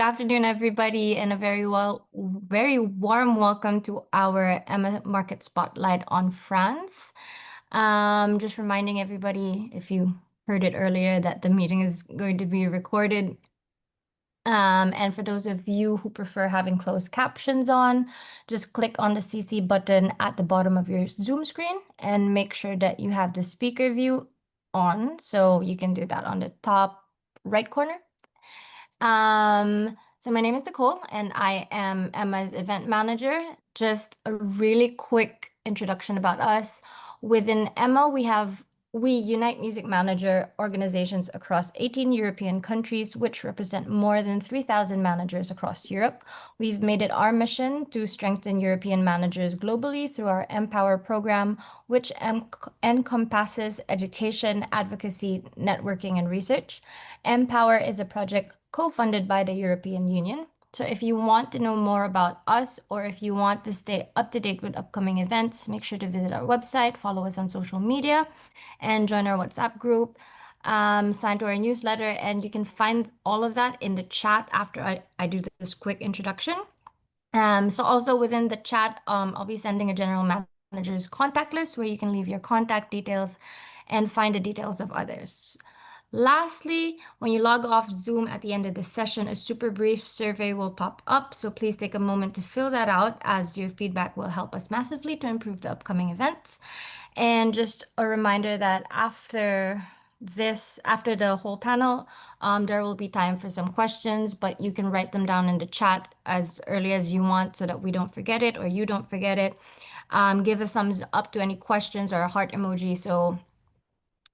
Afternoon, everybody, and a very warm welcome to our Emma Market Spotlight on France. Just reminding everybody, if you heard it earlier, that the meeting is going to be recorded. And for those of you who prefer having closed captions on, just click on the CC button at the bottom of your Zoom screen and make sure that you have the speaker view on. So you can do that on the top right corner. So my name is Nicole and I am Emma's event manager. Just a really quick introduction about us. Within Emma, we unite music manager organizations across 18 European countries, which represent more than 3,000 managers across Europe. We've made it our mission to strengthen European managers globally through our Empower program, which encompasses education, advocacy, networking, and research. Empower is a project co-funded by the European Union. So if you want to know more about us or if you want to stay up to date with upcoming events, make sure to visit our website, follow us on social media, and join our WhatsApp group, sign to our newsletter, and you can find all of that in the chat after I do this quick introduction. So also within the chat, I'll be sending a general manager's contact list where you can leave your contact details and find the details of others. Lastly, when you log off Zoom at the end of the session, a super brief survey will pop up. So please take a moment to fill that out, as your feedback will help us massively to improve the upcoming events. And just a reminder that after the whole panel, there will be time for some questions, but you can write them down in the chat as early as you want so that we don't forget it or you don't forget it. Give a thumbs up to any questions or a heart emoji. So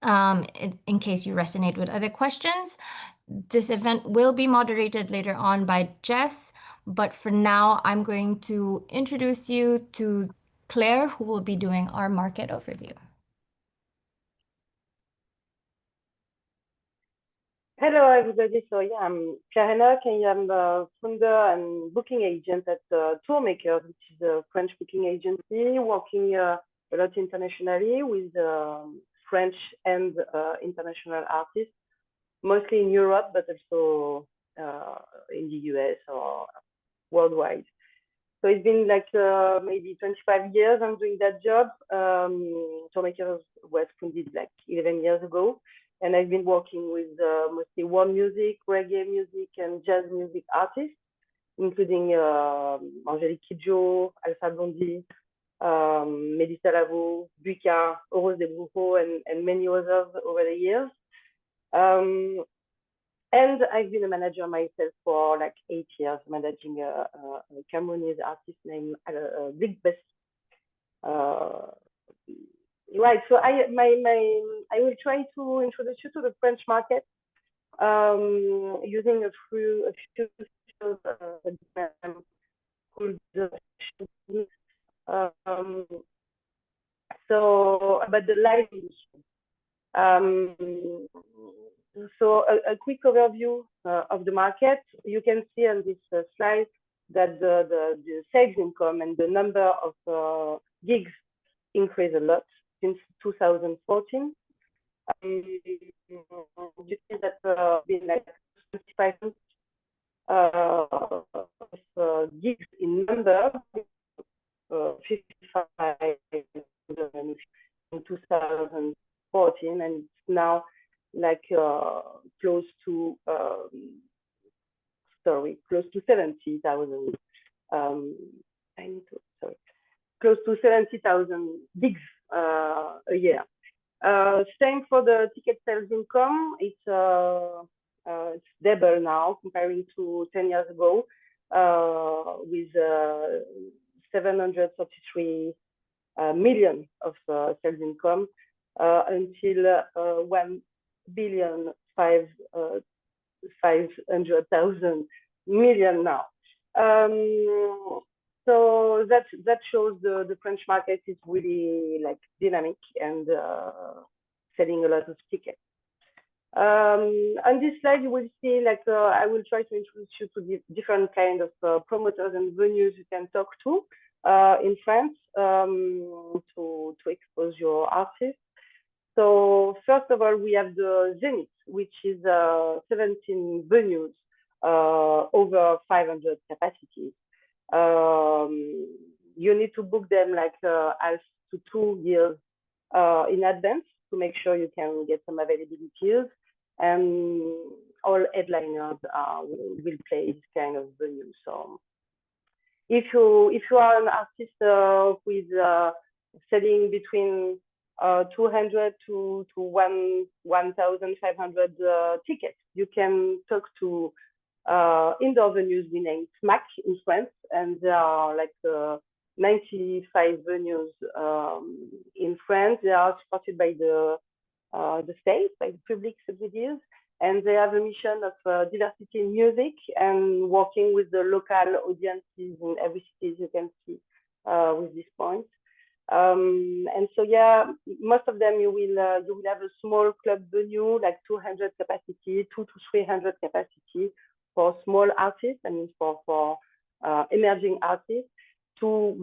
in case you resonate with other questions. This event will be moderated later on by Jess, but for now, I'm going to introduce you to Claire, who will be doing our market overview. Hello, everybody. So yeah, I'm Claire Enoch, and I'm the founder and booking agent at Tourmaker, which is a French booking agency working a lot internationally with French and international artists, mostly in Europe, but also in the US or worldwide. So it's been like maybe 25 years I'm doing that job. Tourmaker was founded like 11 years ago. And I've been working with mostly world music, reggae music, and jazz music artists, including Angélique Kidjo, Alpha Blondy, Mélissa Lavo, Buka, Rose de Brujo, and many others over the years. And I've been a manager myself for like 8 years, managing a Cameroonese artist named Big Bess. Right, so I will try to introduce you to the French market using a few called so about the live industry. So a quick overview of the market. You can see on this slide that the sales income and the number of gigs increased a lot since 2014. You see that been like 25 gigs in number, 55 in 2014, and it's now like close to 70,000. Close to 70,000 gigs a year. Same for the ticket sales income. It's double now comparing to 10 years ago, with 733 million of sales income until 1,500,000,000 now. So that shows the French market is really like dynamic and selling a lot of tickets. On this slide, you will see like I will try to introduce you to the different kind of promoters and venues you can talk to in France to expose your artists. So first of all, we have the Zenith, which is 17 venues over 500 capacities. You need to book them like half to 2 years in advance to make sure you can get some availabilities. And all headliners will play this kind of venue. So if you are an artist who is selling between 200 to 1,500 tickets, you can talk to indoor venues we named Smac in France, and there are like 95 venues in France. They are supported by the state, by the public subsidies, and they have a mission of diversity in music and working with the local audiences in every city, you can see with this point. And so, yeah, most of them you will have a small club venue, like 200 capacity, 2 to 300 capacity for small artists, I mean for emerging artists, to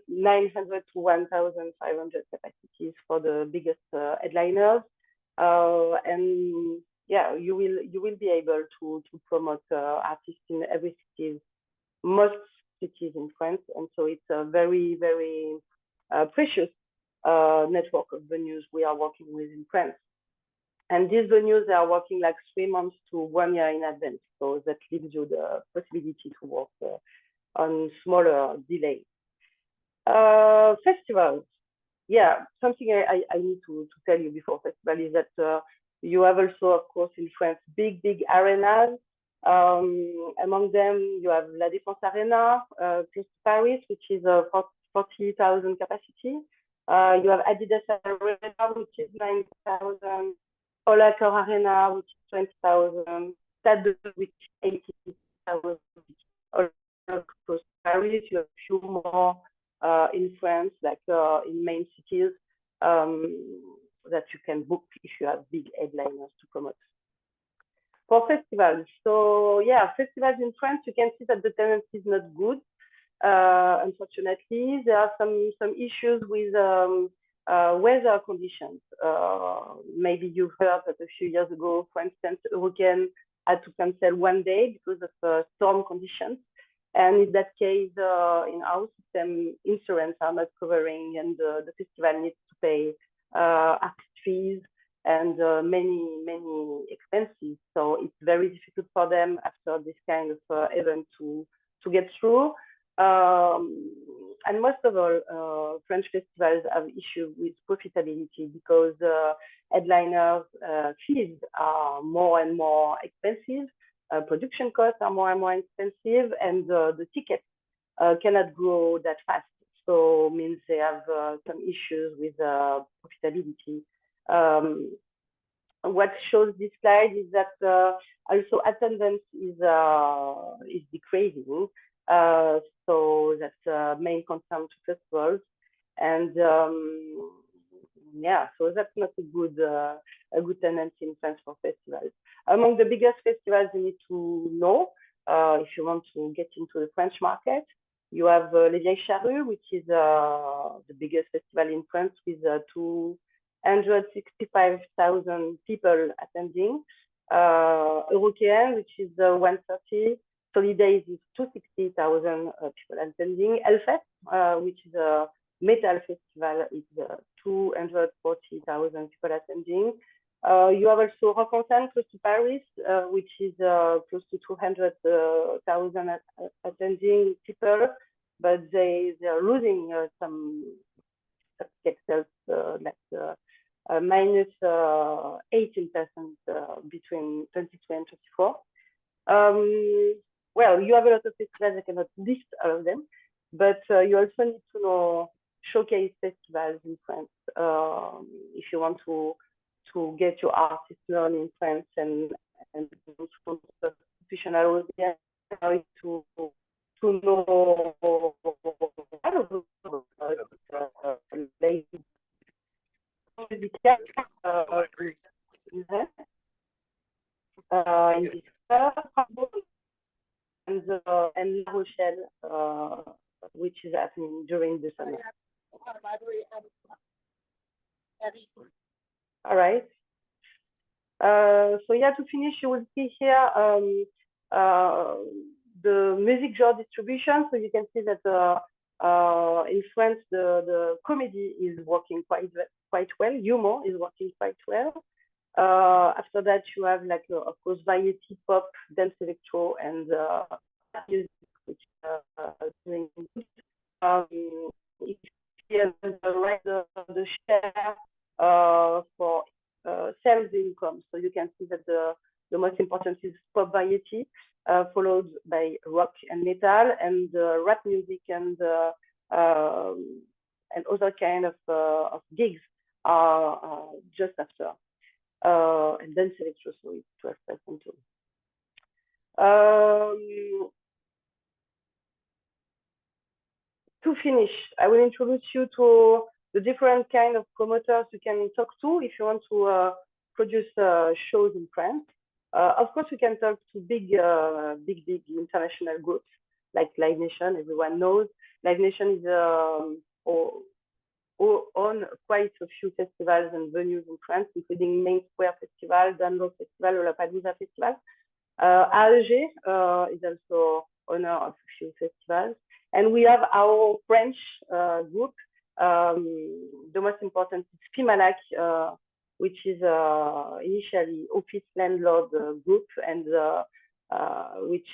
900 to 1,500 capacities for the biggest headliners. And yeah, you will be able to promote artists in every city, most cities in France, and so it's a very, very precious network of venues we are working with in France. And these venues, they are working like 3 months to 1 year in advance, so that gives you the possibility to work on smaller delays. Festivals. Yeah, something I need to tell you before festival is that you have also, of course, in France, big arenas. Among them, you have La Défense Arena, close to Paris, which is 40,000 capacity. You have Adidas Arena, which is 9,000. Olator Arena, which is 20,000. Stade de France, which is 80,000. All close to Paris, you have a few more in France, like in main cities, that you can book if you have big headliners to promote. For festivals, so yeah, festivals in France, you can see that the tendency is not good. Unfortunately, there are some issues with weather conditions. Maybe you've heard that a few years ago, for instance, European had to cancel 1 day because of storm conditions. And in that case, in our system, insurance are not covering, and the festival needs to pay artist fees and many expenses. So it's very difficult for them after this kind of event to get through. And most of all, French festivals have issues with profitability because headliners' fees are more and more expensive. Production costs are more and more expensive, and the tickets cannot grow that fast. So it means they have some issues with profitability. What shows this slide is that also attendance is decreasing. So that's a main concern to festivals, and yeah, so that's not a good tendency in France for festivals. Among the biggest festivals you need to know if you want to get into the French market, you have Les Vieilles Charrues, which is the biggest festival in France with 265,000 people attending. European, which is 130. Solidays is 260,000 people attending. Hellfest, which is a metal festival, is 240,000 people attending. You have also Rock en Seine, close to Paris, which is close to 200,000 attending people, but they are losing some ticket sales, like minus 18% between 22 and 24. Well, you have a lot of festivals, I cannot list all of them, but you also need to know showcase festivals in France if you want to get your artists known in France and professional audience to know and La Rochelle, which is happening during the summer. All right. So yeah, to finish, you will see here the music genre distribution. So you can see that in France, the comedy is working quite well. Humor is working quite well. After that, you have like, of course, variety, pop, dance, electro, and music, which doing good. If you have the share for sales income, so you can see that the most important is pop variety, followed by rock and metal, and rap music and other kind of gigs are just after. And then electro, so it's 12% too. To finish, I will introduce you to the different kind of promoters you can talk to if you want to produce shows in France. Of course, we can talk to big international groups like Live Nation. Everyone knows Live Nation is on quite a few festivals and venues in France, including Main Square Festival, Danlo Festival, Lollapalooza Festival. AEG is also owner of a few festivals. And we have our French group. The most important is FIMALAC, which is initially office landlord group, and which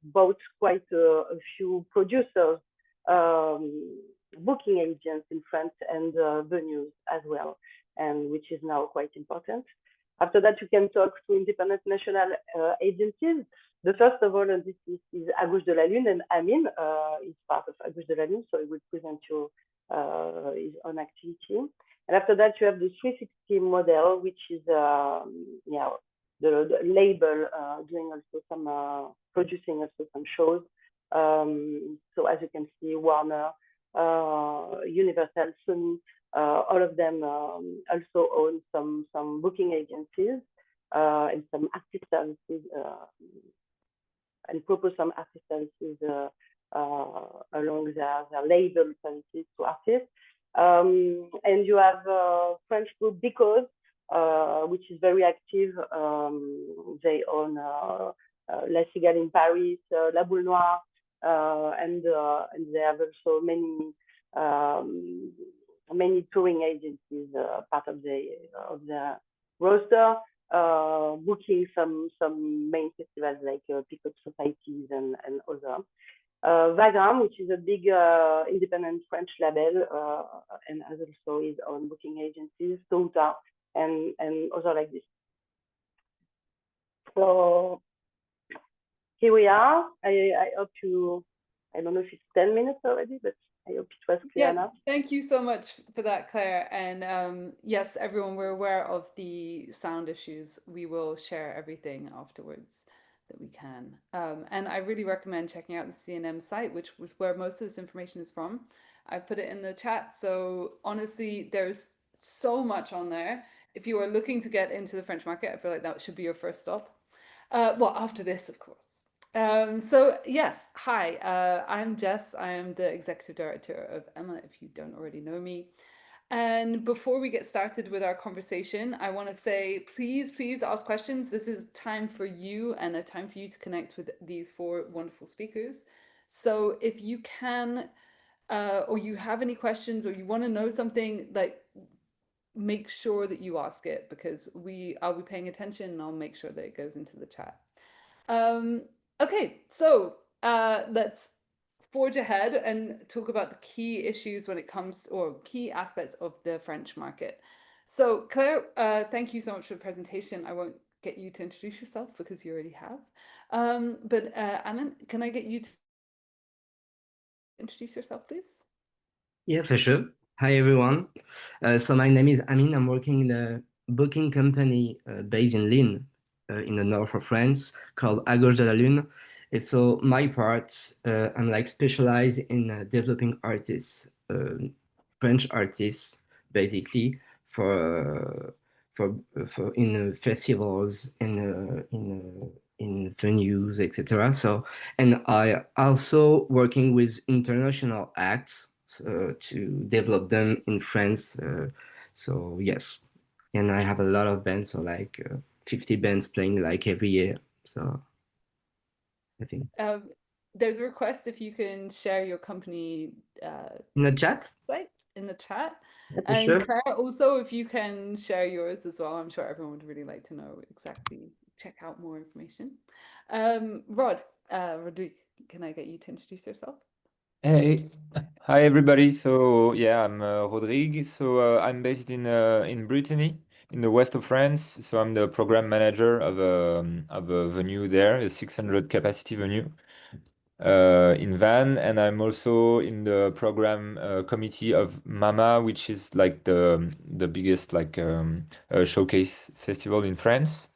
bought quite a few producers, booking agents in France, and venues as well, and which is now quite important. After that, you can talk to independent national agencies. The first of all on this list is À Gauche de la Lune, and Amin is part of À Gauche de la Lune, so he will present you his own activity. And after that, you have the 360 model, which is yeah, the label doing also some producing also some shows. So as you can see, Warner, Universal, Sony, all of them also own some booking agencies and some artist services and propose some artist services along their label services to artists. And you have French group Because, which is very active. They own La Cigale in Paris, La Boule Noire, and they have also many touring agencies part of the roster, booking some main festivals like Pickup Societies and other. Vagram, which is a big independent French label, and has also his own booking agencies, Touta, and other like this. So here we are. I hope you, I don't know if it's 10 minutes already, but I hope it was clear enough. Thank you so much for that, Claire. And yes, everyone, we're aware of the sound issues. We will share everything afterwards that we can. And I really recommend checking out the CNM site, which was where most of this information is from. I've put it in the chat. So honestly, there's so much on there. If you are looking to get into the French market, I feel like that should be your first stop. Well, after this, of course. So yes, hi, I'm Jess. I am the executive director of Emma, if you don't already know me. And before we get started with our conversation, I want to say, please ask questions. This is time for you and a time for you to connect with these four wonderful speakers. So if you can, or you have any questions, or you want to know something, like, make sure that you ask it, because I'll be paying attention, and I'll make sure that it goes into the chat. Okay, so let's forge ahead and talk about the key issues when it comes, or key aspects of the French market. So Claire, thank you so much for the presentation. I won't get you to introduce yourself because you already have. But Amin, can I get you to introduce yourself, please? Yeah, for sure. Hi, everyone. So my name is Amin. I'm working in a booking company based in Lille, in the north of France, called À Gauche de la Lune. And so my part, I'm like specialized in developing artists, French artists, basically for in festivals, in venues, etc. So, and I also working with international acts to develop them in France. So yes, and I have a lot of bands, so like 50 bands playing like every year. So I think. There's a request if you can share your company In the chat? site in the chat. Yeah, for And sure. Claire, also, if you can share yours as well, I'm sure everyone would really like to know exactly, check out more information. Rodrigue, can I get you to introduce yourself? Hey, hi everybody. So yeah, I'm Rodrigue. So I'm based in Brittany, in the west of France. So I'm the program manager of a venue there, a 600 capacity venue in Van, and I'm also in the program committee of Mama, which is like the biggest like showcase festival in France.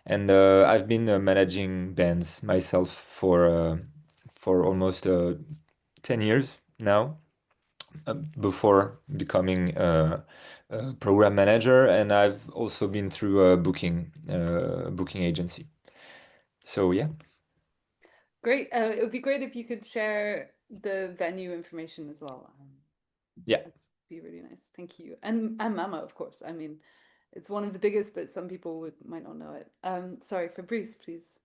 And I've been managing bands myself for almost 10 years now, before becoming a program manager, and I've also been through a booking agency. So yeah. Great. It would be great if you could share the venue information as well. Yeah. That'd be really nice. Thank you. And Mama, of course. I mean, it's one of the biggest, but some people might not know it. Sorry, Fabrice, please.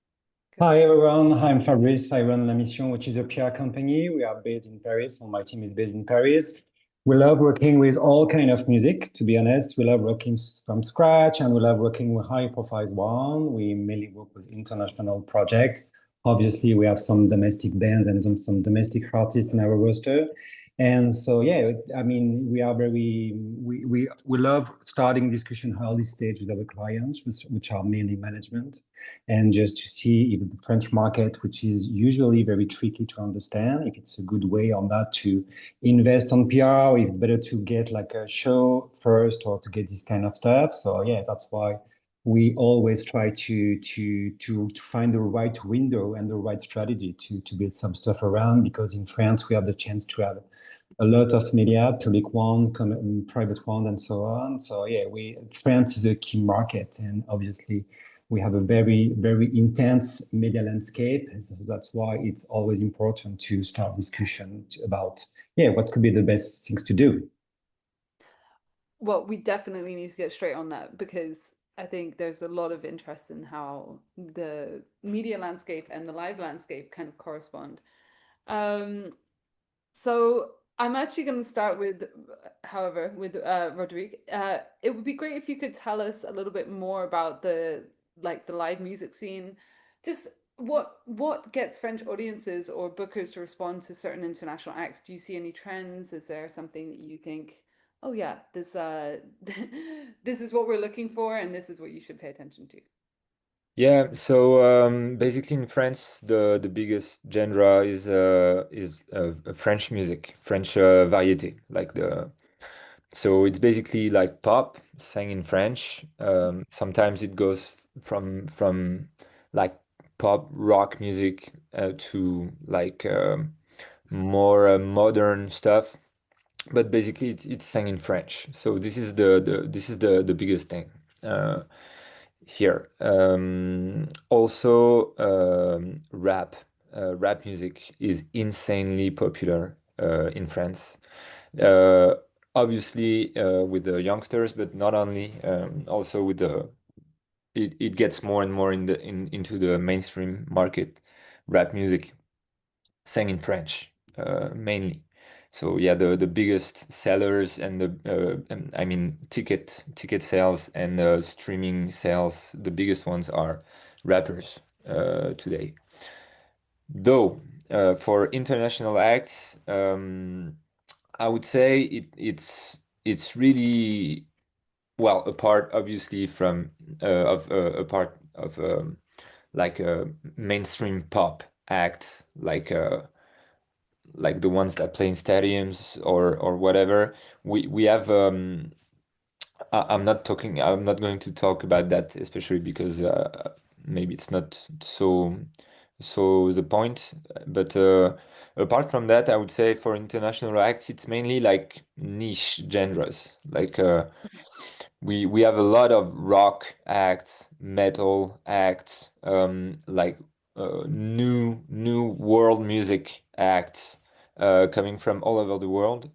Hi everyone, I'm Fabrice. I run La Mission, which is a PR company. We are based in Paris, so my team is based in Paris. We love working with all kind of music, to be honest. We love working from scratch and we love working with high profile one. We mainly work with international projects. Obviously, we have some domestic bands and some domestic artists in our roster. And so, yeah, I mean, we are we love starting discussion early stage with our clients, which are mainly management, and just to see if the French market, which is usually very tricky to understand, if it's a good way on that to invest on PR, if it's better to get like a show first or to get this kind of stuff. So yeah, that's why we always try to find the right window and the right strategy to build some stuff around, because in France we have the chance to have a lot of media, public one, private one, and so on. So yeah, France is a key market, and obviously we have a very, very intense media landscape. And so that's why it's always important to start discussion about, yeah, what could be the best things to do. Well, we definitely need to get straight on that, because I think there's a lot of interest in how the media landscape and the live landscape kind of correspond. So I'm actually going to start with, however, with Rodrigue. It would be great if you could tell us a little bit more about the live music scene. Just what gets French audiences or bookers to respond to certain international acts? Do you see any trends? Is there something that you think, oh yeah, this this is what we're looking for, and this is what you should pay attention to? Yeah, so basically in France, the biggest genre is French music, French variety, so it's basically like pop sang in French. Sometimes it goes from like pop rock music to like more modern stuff, but basically it's sang in French. So this is the biggest thing here. Also, rap music is insanely popular in France. Uh, Obviously, with the youngsters, but not only. Also with it gets more and more into the mainstream market. Rap music sang in French, mainly. So yeah, the biggest sellers and I mean ticket sales and streaming sales, the biggest ones are rappers today. Though for international acts, I would say it's really, well, apart obviously from a part of like a mainstream pop act, like the ones that play in stadiums or whatever. We have I'm not going to talk about that, especially because maybe it's not so the point. But apart from that, I would say for international acts, it's mainly like niche genres. Like we have a lot of rock acts, metal acts, like new world music acts coming from all over the world,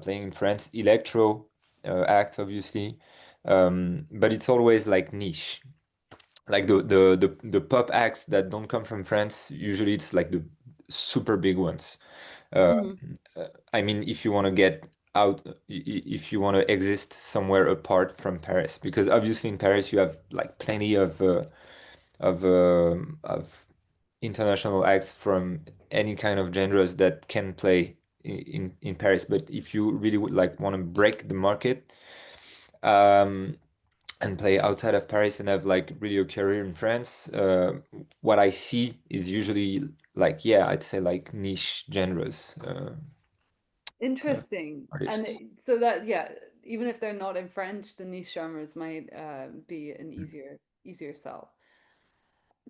playing in France, electro acts obviously, but it's always like niche. like the pop acts that don't come from France, usually it's like the super big ones. I mean, if you want to get out, if you want to exist somewhere apart from Paris, because obviously in Paris you have like plenty of international acts from any kind of genres that can play in Paris. But if you really would like want to break the market, and play outside of Paris and have like really a career in France, what I see is usually like, yeah, I'd say like niche genres. Interesting. And Artists. so that, yeah, even if they're not in French, the niche genres might be an easier sell.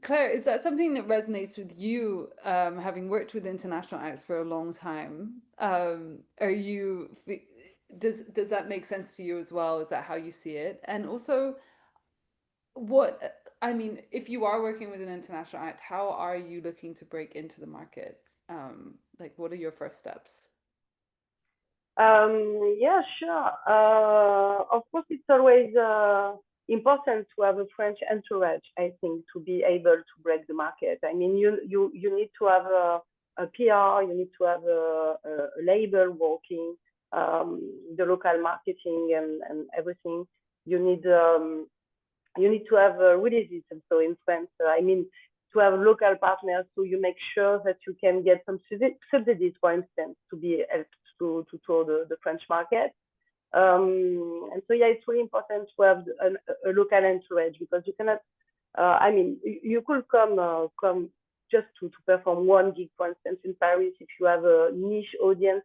Claire, is that something that resonates with you, having worked with international acts for a long time? Does that make sense to you as well? Is that how you see it? And also, I mean, if you are working with an international act, how are you looking to break into the market? Like, what are your first steps? Yeah, sure. Of course, it's always important to have a French entourage, I think, to be able to break the market. I mean, you need to have a PR, you need to have a label working, the local marketing and everything. You need to have releases also in France. I mean, to have local partners, so you make sure that you can get some subsidies, for instance, to be helped to tour the French market. And so, yeah, it's really important to have a local entourage, because you cannot. I mean, you could come just to perform one gig, for instance, in Paris, if you have a niche audience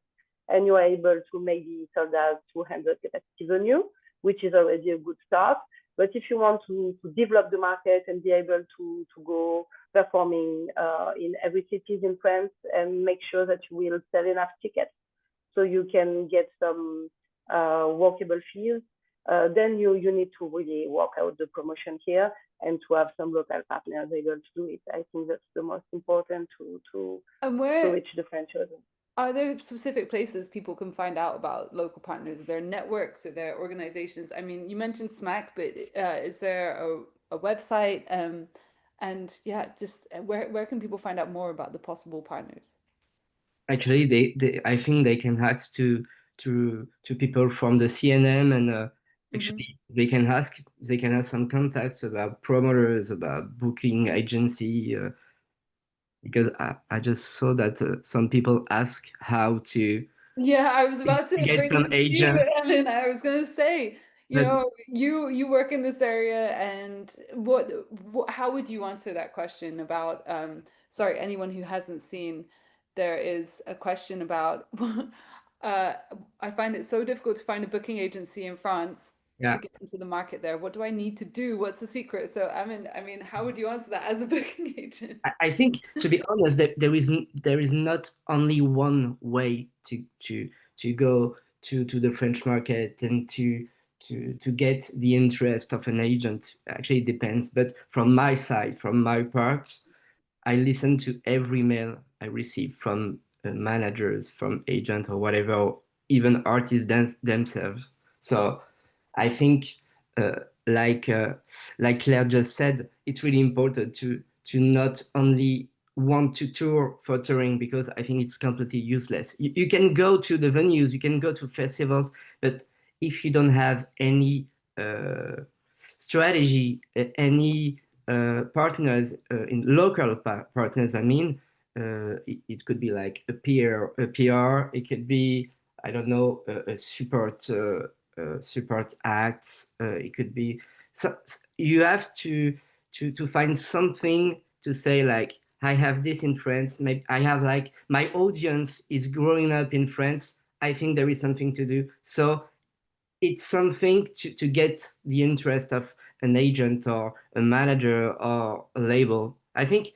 and you are able to maybe sell out 200 capacity venue, which is already a good start. But if you want to develop the market and be able to go performing in every city in France, and make sure that you will sell enough tickets so you can get some workable fees, then you need to really work out the promotion here and to have some local partners able to do it. I think that's the most important to reach the French audience. Are there specific places people can find out about local partners? Are there networks? Are there organizations? I mean, you mentioned Smac, but is there a website? And yeah, just where can people find out more about the possible partners? Actually, I think they can ask to people from the CNM, and actually they can ask some contacts about promoters, about booking agency, because I just saw that some people ask how to Yeah, I was about to get bring some this to you, agent. Evan. I was going to say, you But know, you work in this area, and how would you answer that question about, sorry, anyone who hasn't seen, there is a question about, I find it so difficult to find a booking agency in France to yeah, get into the market there. What do I need to do? What's the secret? So, I mean, how would you answer that as a booking agent? I think, to be honest, that there is not only one way to go to the French market and to get the interest of an agent. Actually, it depends. But from my side, from my part, I listen to every mail I receive from managers, from agents or whatever, or even artists themselves. So I think, uh, like uh, like Claire just said, it's really important to not only want to tour for touring, because I think it's completely useless. You can go to the venues, you can go to festivals, but if you don't have any strategy, any partners, in local partners, I mean, it could be like a PR, it could be, I don't know, a support acts. It could be, so you have to find something to say, like, I have this in France. Maybe I have, like, my audience is growing up in France. I think there is something to do. So it's something to get the interest of an agent or a manager or a label. I think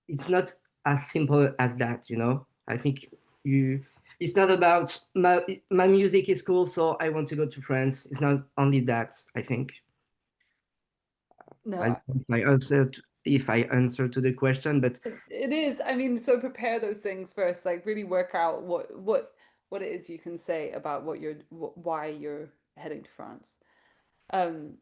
it's not as simple as that, you know. I think you it's not about my music is cool, so I want to go to France. It's not only that, I think. I No, don't know if I answer to the question, but it is. I mean, so prepare those things first. Like really work out what it is you can say about why you're heading to France. Um,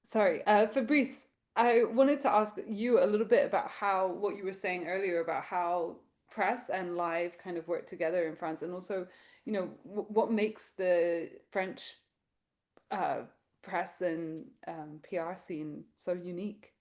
Sorry, Fabrice, I wanted to ask you a little bit about how what you were saying earlier about how press and live kind of work together in France, and also, what makes the French uh, press and PR scene so unique.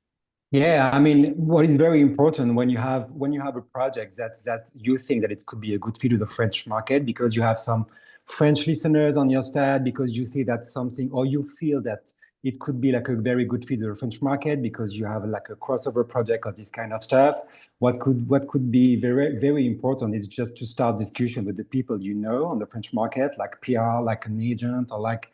Yeah, I mean, what is very important when you have a project that you think that it could be a good fit to the French market because you have some French listeners on your stat, because you see that something, or you feel that it could be like a very good fit to the French market because you have like a crossover project of this kind of stuff. What could be very, very important is just to start discussion with the people you know on the French market, like PR, like an agent, or like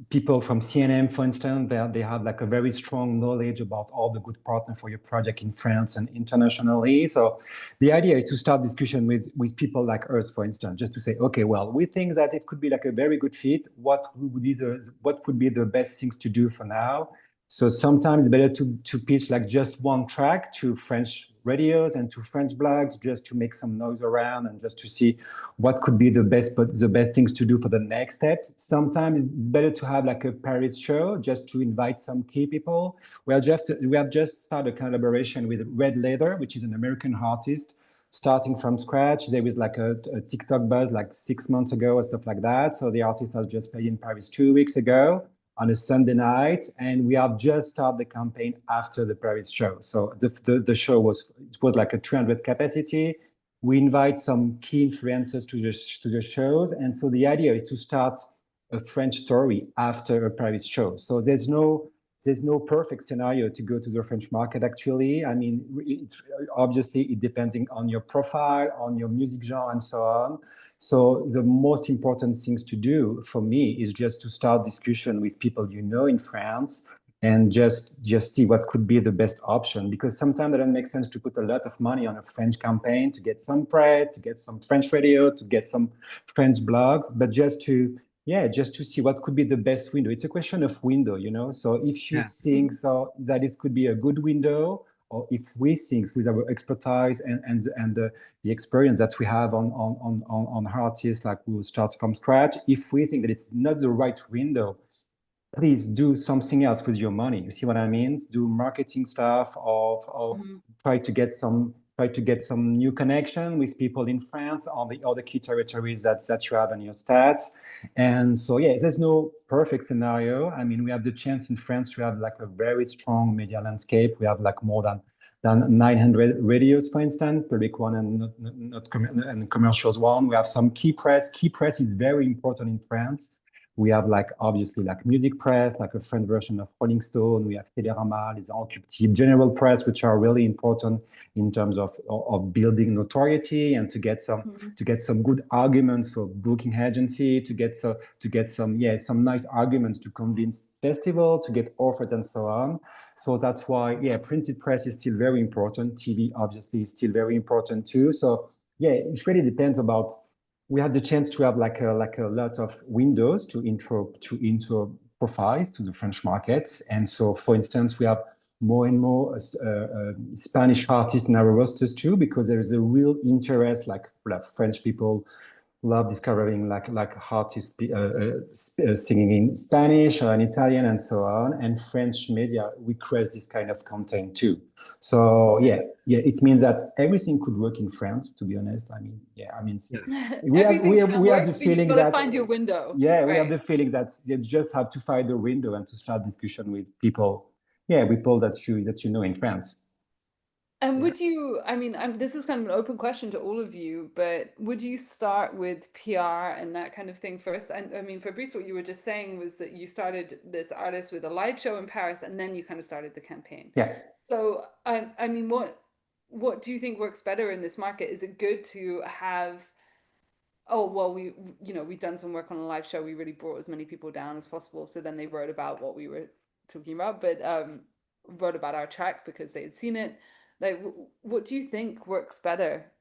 people from CNM, for instance, they have like a very strong knowledge about all the good partner for your project in France and internationally. So the idea is to start discussion with people like us, for instance, just to say, okay, well, we think that it could be like a very good fit. What would be the best things to do for now? So sometimes it's better to pitch like just one track to French radios and to French blogs, just to make some noise around and just to see what could be the best things to do for the next step. Sometimes it's better to have like a Paris show just to invite some key people. We have just started a collaboration with Red Leather, which is an American artist starting from scratch. There was like a TikTok buzz like 6 months ago or stuff like that. So the artist has just played in Paris 2 weeks ago on a Sunday night, and we have just started the campaign after the Paris show. So the show was like a 300 capacity. We invite some key influencers to the shows, and so the idea is to start a French story after a Paris show. So there's no perfect scenario to go to the French market. Actually, I mean, obviously it depending on your profile, on your music genre, and so on. So the most important things to do for me is just to start discussion with people you know in France and just see what could be the best option, because sometimes it doesn't make sense to put a lot of money on a French campaign to get some press, to get some French radio, to get some French blog, but just to see what could be the best window. It's a question of window, you know. So if you think so that it could be a good window, or if we think with our expertise and the experience that we have on artists, like we will start from scratch. If we think that it's not the right window, please do something else with your money. You see what I mean? Do marketing stuff, or try to get some new connection with people in France on the other key territories that you have in your stats. And so yeah, there's no perfect scenario. I mean, we have the chance in France to have like a very strong media landscape. We have like more than 900 radios, for instance, public one and commercials one. We have some key press. Key press is very important in France. We have like obviously like music press, like a French version of Rolling Stone. We have Télérama, Les Enculptibles, general press, which are really important in terms of building notoriety and to get some good arguments for booking agency, to get some nice arguments to convince festival, to get offers and so on. So that's why printed press is still very important. TV obviously is still very important too. So it really depends about. We have the chance to have like a lot of windows to intro profiles to the French markets. And so, for instance, we have more and more Spanish artists in our rosters too, because there is a real interest, like French people love discovering like artists singing in Spanish or in Italian and so on. And French media request this kind of content too. So it means that everything could work in France. To be honest, we have the feeling that find your window. Yeah, right? We have the feeling that you just have to find the window and to start discussion with people. Yeah, people that you know in France. And would you, this is kind of an open question to all of you, but would you start with PR and that kind of thing first? And I mean, Fabrice, what you were just saying was that you started this artist with a live show in Paris and then you kind of started the campaign. Yeah. So, what do you think works better in this market? Is it good to have, we've done some work on a live show. We really brought as many people down as possible. So then they wrote about what we were talking about, but wrote about our track because they had seen it. Like, what do you think works better?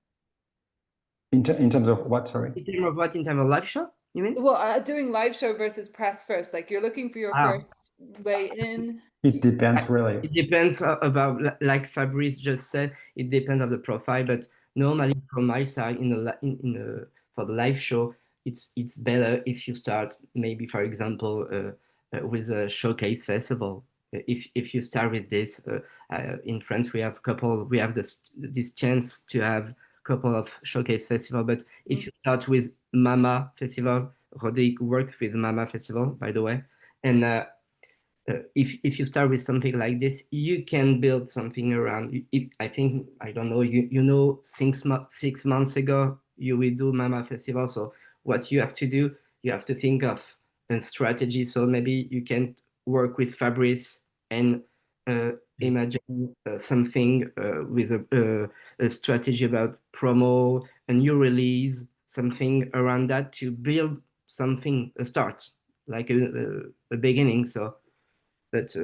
In terms of what, sorry? In terms of what? In terms of live show, you mean? Well, doing live show versus press first. Like, you're looking for your first way in. It depends, really. It depends about, like Fabrice just said, it depends on the profile. But normally, from my side, for the live show, it's better if you start maybe, for example, with a showcase festival. if you start with this, in France we have this chance to have a couple of showcase festival. But if you start with Mama Festival, Rodrigue worked with Mama Festival, by the way, and if you start with something like this, you can build something around. I think, I don't know, you know, 6 months ago you will do Mama Festival. So what you have to do, you have to think of a strategy. So maybe you can work with Fabrice and imagine something with a strategy about promo, a new release, something around that to build something, a start, like a beginning. So. But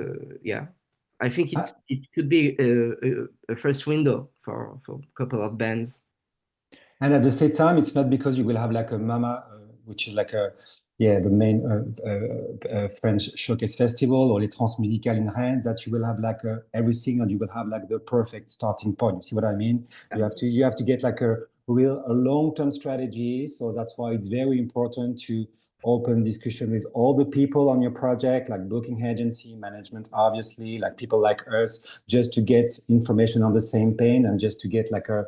yeah, I think it could be a first window for a couple of bands. And at the same time, it's not because you will have like a Mama, which is like the main French showcase festival, or Les Transmusicales in Rennes, that you will have like everything, and you will have like the perfect starting point. You see what I mean? Yeah. You have to get like a long-term strategy. So that's why it's very important to open discussion with all the people on your project, like booking agency, management, obviously, like people like us, just to get information on the same page, and just to get like a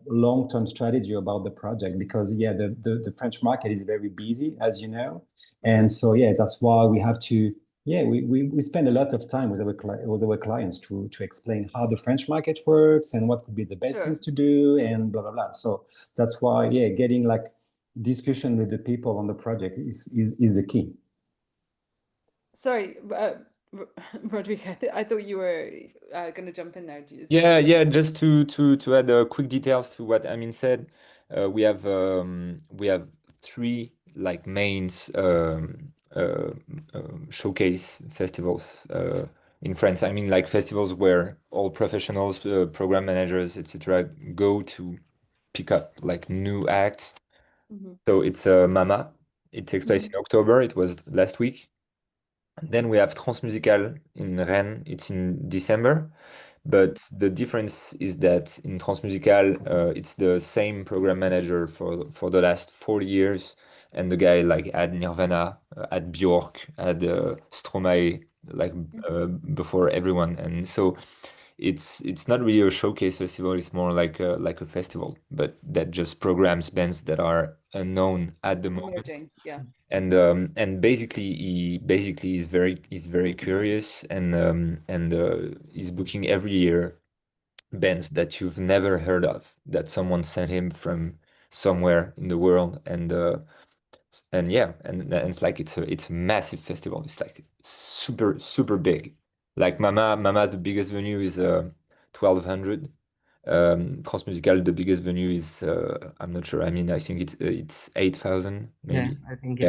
long-term strategy about the project, because the French market is very busy, as you know, and so that's why we have to we spend a lot of time with our clients to explain how the French market works and what could be the best things to do and blah blah blah. So that's why getting like discussion with the people on the project is the key. Sorry, Rodrigue, I thought you were going to jump in there. Yeah. Just to add quick details to what Amin said, we have three like mains showcase festivals in France. I mean, like festivals where all professionals, program managers, etc., go to pick up like new acts. So it's Mama. It takes place in October. It was last week. Then we have Transmusical in Rennes. It's in December. But the difference is that in Transmusical, it's the same program manager for the last 40 years. And the guy like had Nirvana, had Bjork, had Stromae, like before everyone. And so it's not really a showcase festival. It's more like a festival, but that just programs bands that are unknown at the moment. Emerging, yeah. And basically he's very curious, and he's booking every year bands that you've never heard of, that someone sent him from somewhere in the world, and it's like it's a massive festival. It's like super big. Like Mama, the biggest venue is 1200. Transmusical, the biggest venue is I'm not sure. I mean, I think it's 8,000 maybe. Yeah, I think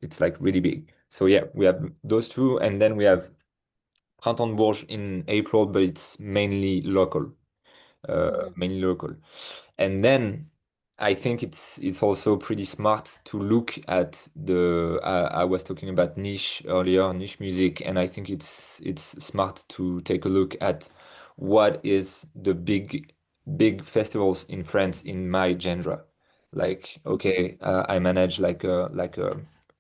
It's like really big. So we have those two, and then we have Printemps de Bourges in April, but it's mainly local. And then I think it's also pretty smart to look at I was talking about niche earlier, niche music, and I think it's smart to take a look at what is the big festivals in France in my genre. Like, okay, I manage like a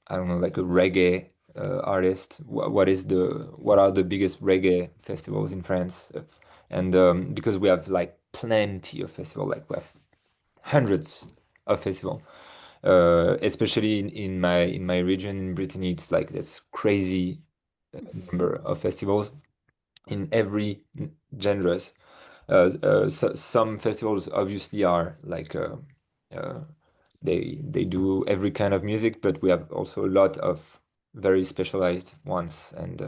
I don't know, like a reggae artist. What are the biggest reggae festivals in France? And because we have like plenty of festivals, like we have hundreds of festivals, especially in my region in Brittany. It's like this crazy number of festivals in every genres. So some festivals obviously are like they do every kind of music, but we have also a lot of very specialized ones, and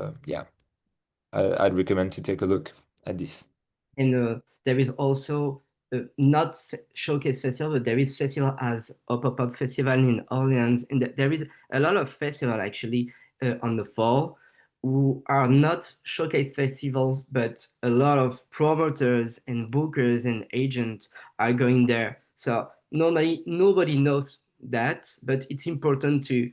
I'd recommend to take a look at this. And there is also not showcase festival, but there is festival as a pop-up festival in Orleans, and there is a lot of festival actually on the fall who are not showcase festivals, but a lot of promoters and bookers and agents are going there. So nobody knows that, but it's important to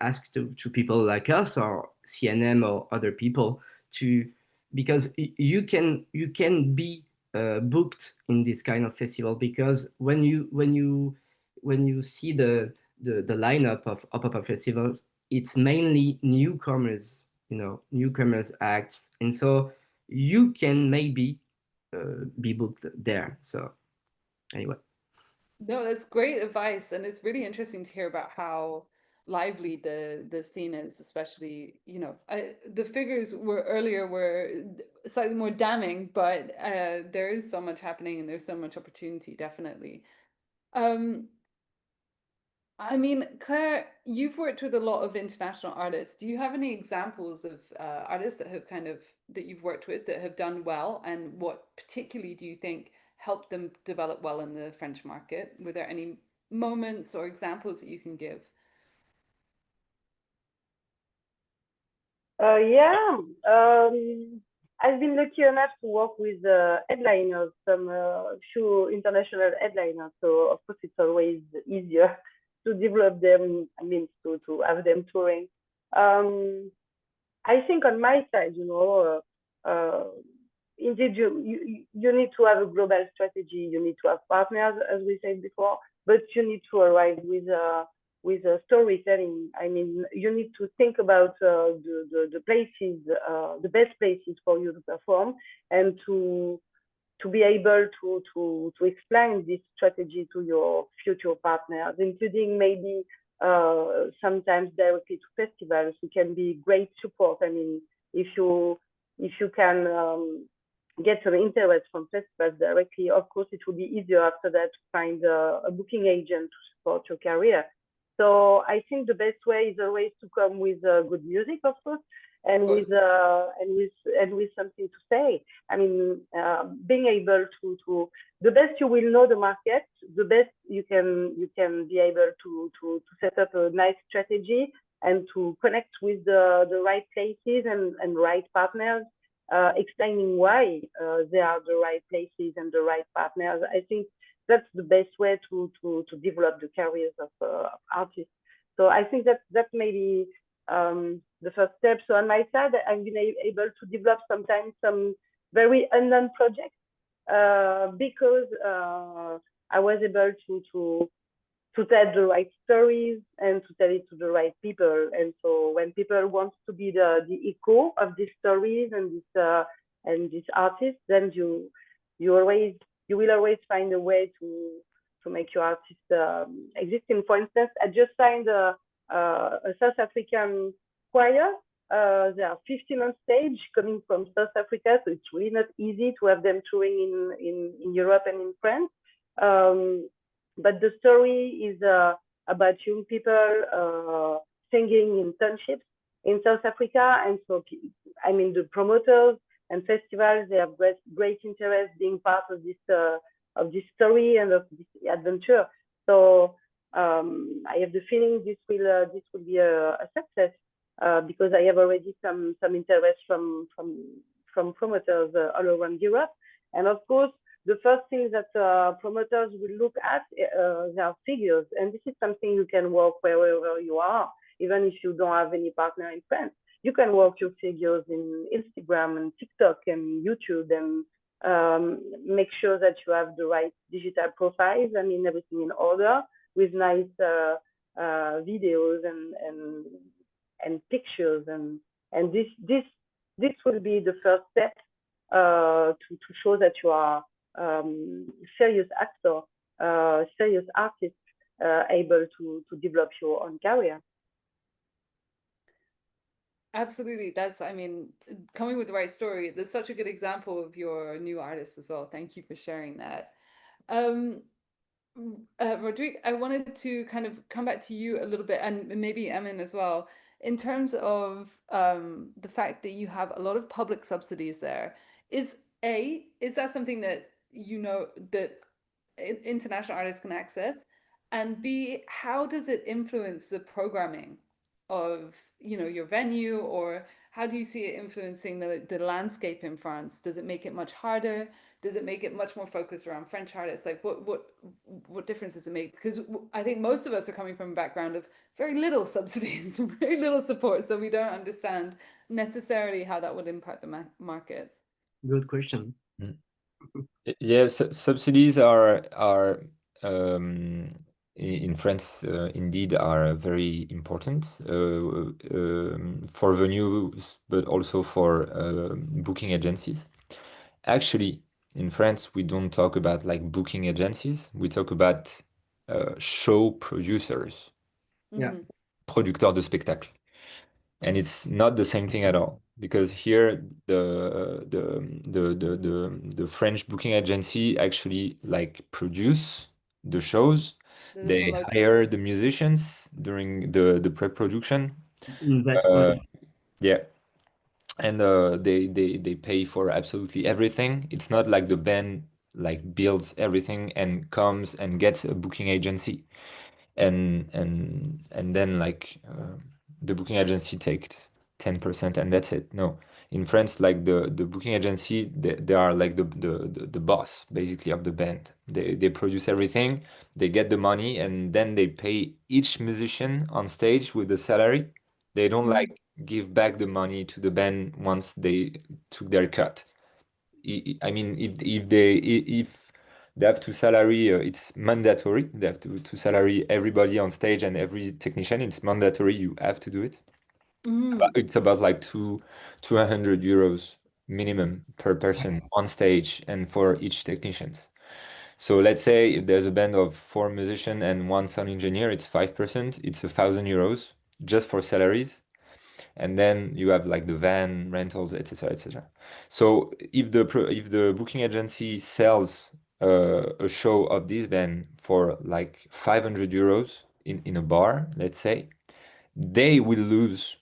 ask to people like us or CNM or other people because you can be booked in this kind of festival, because when you see the lineup of pop-up festival, it's mainly newcomers, newcomers acts, and so you can maybe be booked there. So anyway. No, that's great advice, and it's really interesting to hear about how lively the scene is, especially, the figures were earlier were slightly more damning, but there is so much happening and there's so much opportunity, definitely. I mean, Claire, you've worked with a lot of international artists. Do you have any examples of artists that have that you've worked with that have done well, and what particularly do you think helped them develop well in the French market? Were there any moments or examples that you can give? Yeah, I've been lucky enough to work with headliners, some few international headliners. So of course it's always easier to develop them. I mean, to have them touring. I think on my side, indeed you need to have a global strategy. You need to have partners, as we said before, but you need to arrive with a storytelling. I mean, you need to think about the places, the best places for you to perform, and to be able to explain this strategy to your future partners, including maybe sometimes directly to festivals, who can be great support. I mean, if you can get some interest from festivals directly, of course, it will be easier after that to find a booking agent to support your career. So I think the best way is always to come with good music, of course, and with something to say. I mean, being able to the best you will know the market, the best you can be able to set up a nice strategy and to connect with the right places and right partners, explaining why they are the right places and the right partners. I think that's the best way to develop the careers of artists. So I think that maybe the first step. So on my side, I've been able to develop sometimes some very unknown projects because I was able to tell the right stories and to tell it to the right people. And so when people want to be the echo of these stories and this artist, then you will always find a way to make your artist existing. For instance, I just signed a South African choir. There are 15 on stage coming from South Africa, so it's really not easy to have them touring in Europe and in France. But the story is about young people singing in townships in South Africa, and so I mean the promoters and festivals, they have great interest being part of this story and of this adventure. So I have the feeling this will be a success because I have already some interest from promoters all around Europe, and of course the first thing that promoters will look at their figures, and this is something you can work wherever you are, even if you don't have any partner in France. You can work your figures in Instagram and TikTok and YouTube, and make sure that you have the right digital profiles. I mean, everything in order with nice videos and pictures, and this will be the first step to show that you are serious actor, serious artist, able to develop your own career. Absolutely. I mean, coming with the right story, that's such a good example of your new artist as well. Thank you for sharing that. Rodrigue, I wanted to kind of come back to you a little bit, and maybe Emin as well, in terms of the fact that you have a lot of public subsidies there. Is that something that that international artists can access? And B, how does it influence the programming of your venue, or how do you see it influencing the landscape in France? Does it make it much harder? Does it make it much more focused around French artists? Like what difference does it make? Because I think most of us are coming from a background of very little subsidies, very little support, so we don't understand necessarily how that would impact the market. Good question. Yes, subsidies are in France indeed are very important for venues, but also for booking agencies. Actually, in France, we don't talk about like booking agencies. We talk about show producers, Yeah. Mhm. producteurs de spectacle. And it's not the same thing at all because here the French booking agency actually like produce the shows. The They promoter. hire the musicians during the pre-production. Invest Uh, money. yeah, and they pay for absolutely everything. It's not like the band like builds everything and comes and gets a booking agency, and then like the booking agency takes 10% and that's it. No, in France, like the booking agency, they are like the boss basically of the band. They produce everything, they get the money, and then they pay each musician on stage with the salary. They don't Mhm. like give back the money to the band once they took their cut. I mean, if they have to salary, it's mandatory. They have to salary everybody on stage and every technician. It's mandatory. You have to do it. Mhm. It's about like 200 euros minimum per person on stage and for each technicians. So let's say if there's a band of 4 musicians and 1 sound engineer, it's 5%. It's 1,000 euros just for salaries, and then you have like the van rentals, etc., etc. So if the booking agency sells a show of this band for like 500 euros in a bar, let's say, they will lose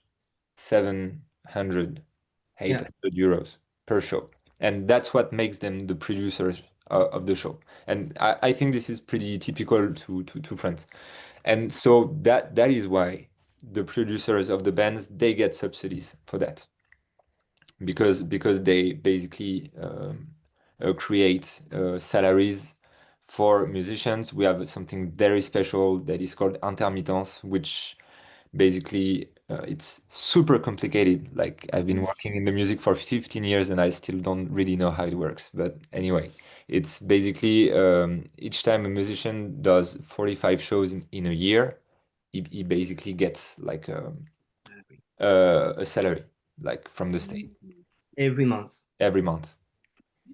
700, Yeah. 800 euros per show, and that's what makes them the producers of the show. And I think this is pretty typical to France. And so that is why the producers of the bands, they get subsidies for that because they basically create salaries for musicians. We have something very special that is called intermittence, which basically it's super complicated. Like I've been working in the music for 15 years and I still don't really know how it works. But anyway, it's basically each time a musician does 45 shows in a year, he basically gets like a salary, like from the state Every month. every month.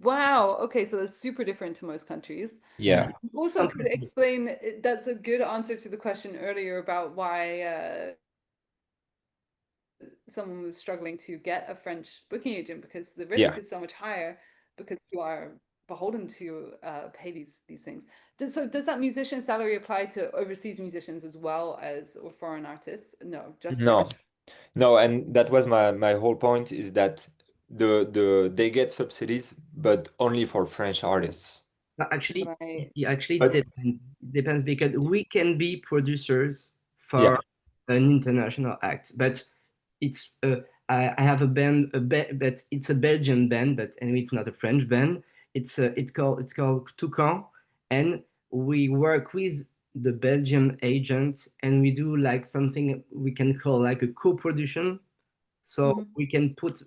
Wow. Okay, so that's super different to most countries. Yeah. Also, Some could countries. explain, that's a good answer to the question earlier about why someone was struggling to get a French booking agent because the risk Yeah. is so much higher because you are beholden to pay these things. So does that musician salary apply to overseas musicians as well as or foreign artists? No, just No, French. no, and that was my whole point is that they get subsidies, but only for French artists. But actually, Right. it actually But depends because we can be producers yeah, for an international act, but it's I have a band, but it's a Belgian band, but anyway, it's not a French band. It's called Toucan, and we work with the Belgian agent, and we do like something we can call like a co-production. So Mhm. we can put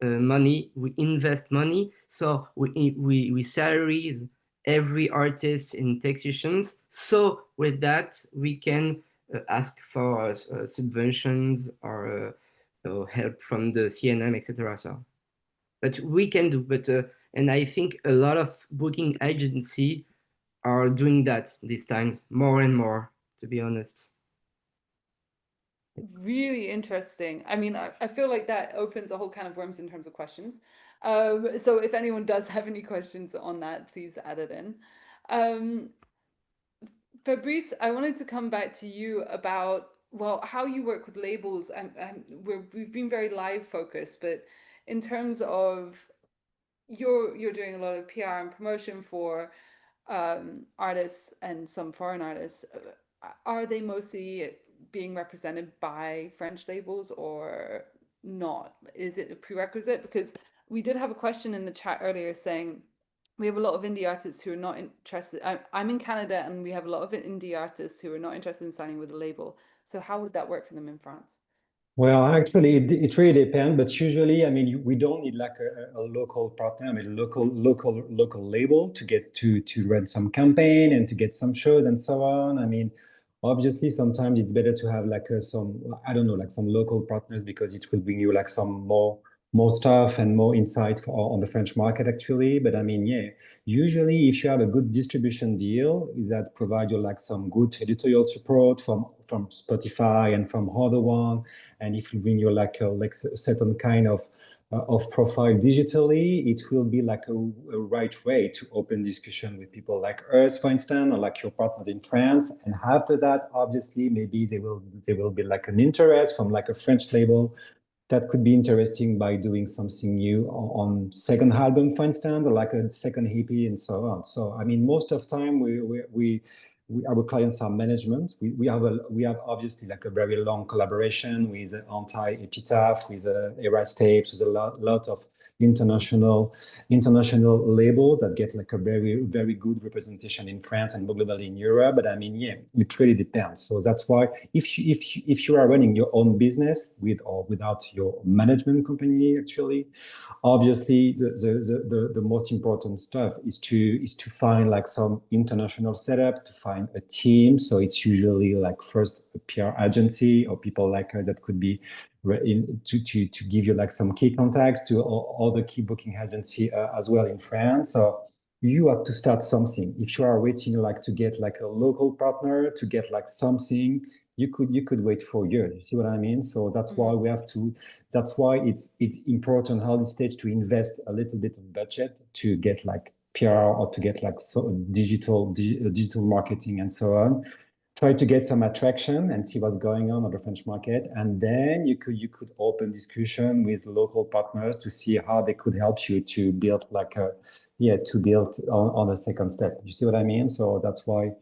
money, we invest money, so we salary every artist in technicians. So with that, we can ask for subventions or help from the CNM, etc. So, but we can do, but and I think a lot of booking agency are doing that these times more and more, to be honest. Really interesting. I mean, I feel like that opens a whole can of worms in terms of questions. So if anyone does have any questions on that, please add it in. Um, Fabrice, I wanted to come back to you about, well, how you work with labels. And we've been very live focused, but in terms of you're doing a lot of PR and promotion for artists and some foreign artists. Are they mostly being represented by French labels or not? Is it a prerequisite? Because we did have a question in the chat earlier saying we have a lot of indie artists who are not interested. I'm in Canada and we have a lot of indie artists who are not interested in signing with a label. So how would that work for them in France? Well, actually, it really depends, but usually, I mean, we don't need like a local partner, I mean, local label to get to run some campaign and to get some shows and so on. I mean, obviously, sometimes it's better to have like some, I don't know, like some local partners because it will bring you like some more stuff and more insight on the French market actually. But I mean, yeah, usually if you have a good distribution deal, is that provide you like some good editorial support from Spotify and from other one. And if you bring your like a certain kind of profile digitally, it will be like a right way to open discussion with people like us, for instance, or like your partner in France. And after that, obviously, maybe there will be like an interest from like a French label that could be interesting by doing something new on second album, for instance, or like a second EP and so on. So, I mean, most of the time our clients are management. We have obviously like a very long collaboration with Anti-Epitaph, with Eras Tapes, with a lot of international labels that get like a very good representation in France and globally in Europe. But I mean, yeah, it really depends. So that's why if you are running your own business with or without your management company, actually, obviously the most important stuff is to find like some international setup, to find a team. So it's usually like first a PR agency or people like us that could be to give you like some key contacts to all the key booking agency as well in France. So you have to start something. If you are waiting like to get like a local partner to get like something, you could wait for years. You see what I mean? So that's why we have to. That's why it's important at this stage to invest a little bit of budget to get like PR or to get like digital marketing and so on. Try to get some attraction and see what's going on the French market, and then you could open discussion with local partners to see how they could help you to build like a to build on a second step. You see what I mean? So that's why.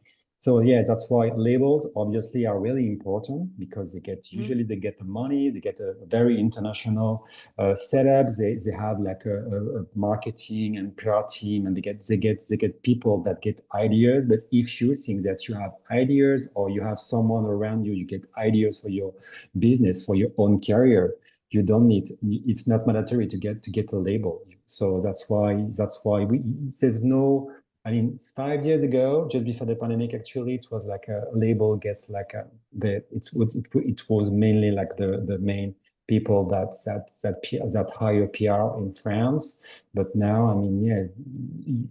So yeah, that's why labels obviously are really important because they get usually they get the money, they get a very international setups. They have like a marketing and PR team, and they get people that get ideas. But if you think that you have ideas or you have someone around you, you get ideas for your business, for your own career, you don't need. It's not mandatory to get a label. So that's why there's no. I mean, 5 years ago, just before the pandemic, actually, it was like a label gets like it was mainly like the main people that hire PR in France. But now, I mean, yeah,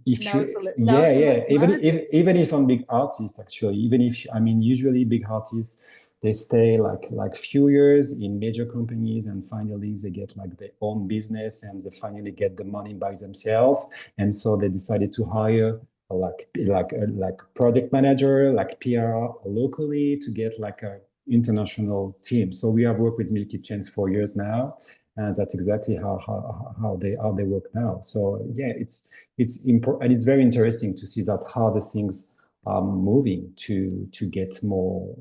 if Now you it's a now it's a even manager. even if I'm big artists, actually, even if I mean, usually big artists they stay like few years in major companies and finally they get like their own business and they finally get the money by themselves, and so they decided to hire like product manager, like PR locally to get like a international team. So we have worked with Milky Chance for years now, and that's exactly how they work now. So yeah, it's important, and it's very interesting to see that how the things are moving to get more.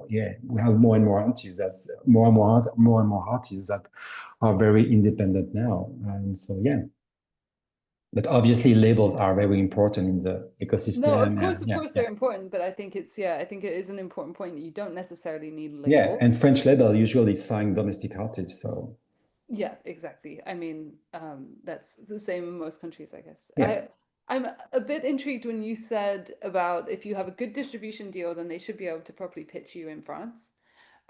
Yeah, we have more and more artists that's more and more artists that are very independent now, and so yeah. But obviously, labels are very important in the ecosystem. No, of course, yeah, they're important, but I think I think it is an important point that you don't necessarily need a yeah, label. and French label usually sign domestic artists, so Yeah, exactly. I mean, that's the same in most countries, I guess. yeah. I'm a bit intrigued when you said about if you have a good distribution deal, then they should be able to properly pitch you in France.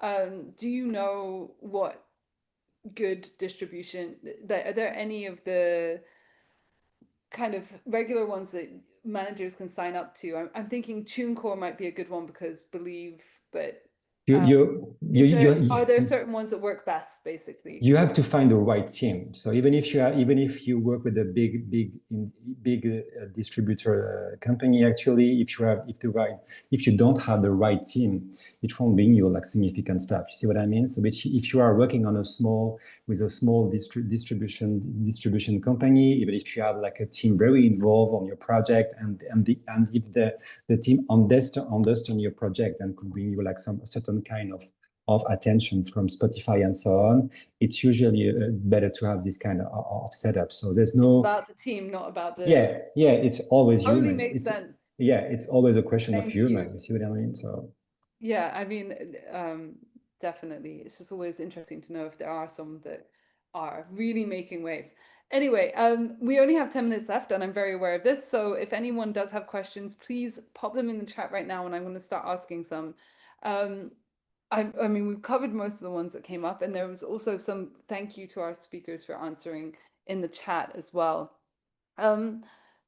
Do you know what good distribution, are there any of the kind of regular ones that managers can sign up to? I'm thinking TuneCore might be a good one because Believe, but are there certain ones that work best, basically? You have to find the right team. So even if you work with a big distributor company, actually, if you don't have the right team, it won't bring you like significant stuff. You see what I mean? So if you are working on a small distribution company, even if you have like a team very involved on your project, and if the team understand your project and could bring you like some certain kind of attention from Spotify and so on, it's usually better to have this kind of setup. So there's no about the team, not about the it's always totally human. makes sense. Yeah, it's always a question of Thank human. you. You see what I mean? So yeah, I mean, definitely. It's just always interesting to know if there are some that are really making waves. Anyway, we only have 10 minutes left, and I'm very aware of this. So if anyone does have questions, please pop them in the chat right now, and I'm going to start asking some. I mean, we've covered most of the ones that came up, and there was also some thank you to our speakers for answering in the chat as well.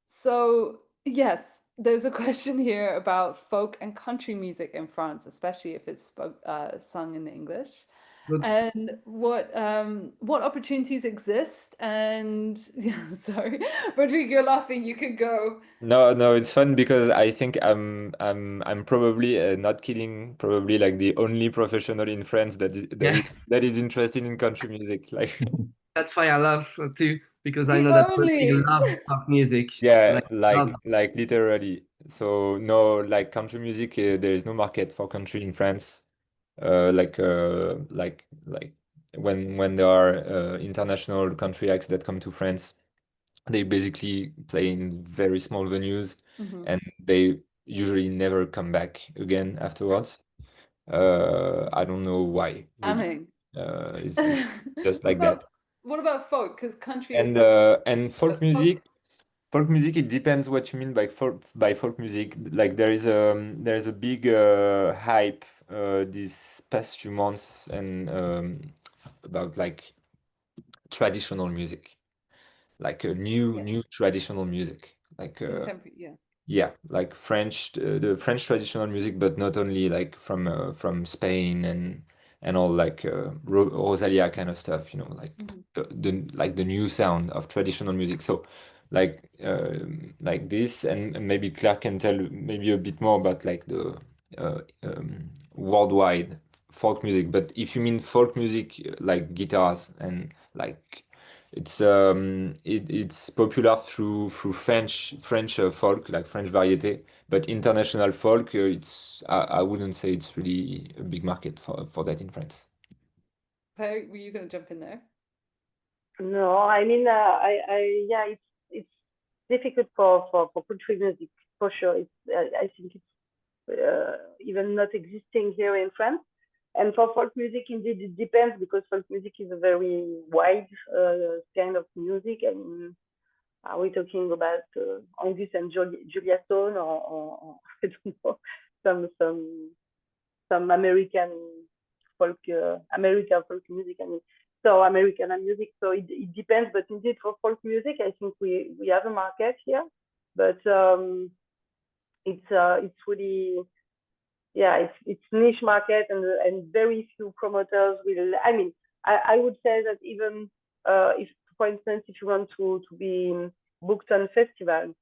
So yes, there's a question here about folk and country music in France, especially if it's sung in English. Good. And what opportunities exist? And yeah, sorry, Rodrigo, you're laughing. You could go. No, it's fun because I think I'm probably not kidding, probably like the only professional in France Yeah. that is interested in country music. Like That's why I love too, because I The know that only. Rodrigo loves pop music. yeah, Love. like literally. So no, like country music, there is no market for country in France. Like when there are international country acts that come to France, they basically play in very small venues, Mhm. and they usually never come back again afterwards. I don't know why, really. Damning. It's just like that. What about folk? Because country is And folk music, it depends what you mean by folk music. Like there is a big hype these past few months and about like traditional music, like a Yeah. new traditional music, like Contemporary, yeah. yeah, like French, the French traditional music, but not only like from Spain and all like Rosalia kind of stuff, you know, like the new sound of traditional music. So like this, and maybe Claire can tell maybe a bit more about like the worldwide folk music. But if you mean folk music, like guitars and like it's popular through French folk, like French variety, but international folk, it's I wouldn't say it's really a big market for that in France. Claire, were you going to jump in there? No, I mean, yeah, it's difficult for country music for sure. I think it's even not existing here in France. And for folk music, indeed, it depends because folk music is a very wide kind of music. And are we talking about Angus and Julia Stone or I don't know, some American folk music? I mean, so American music. So it depends, but indeed for folk music, I think we have a market here, but it's really, yeah, it's niche market, and very few promoters will. I mean, I would say that even if, for instance, if you want to be booked on festival,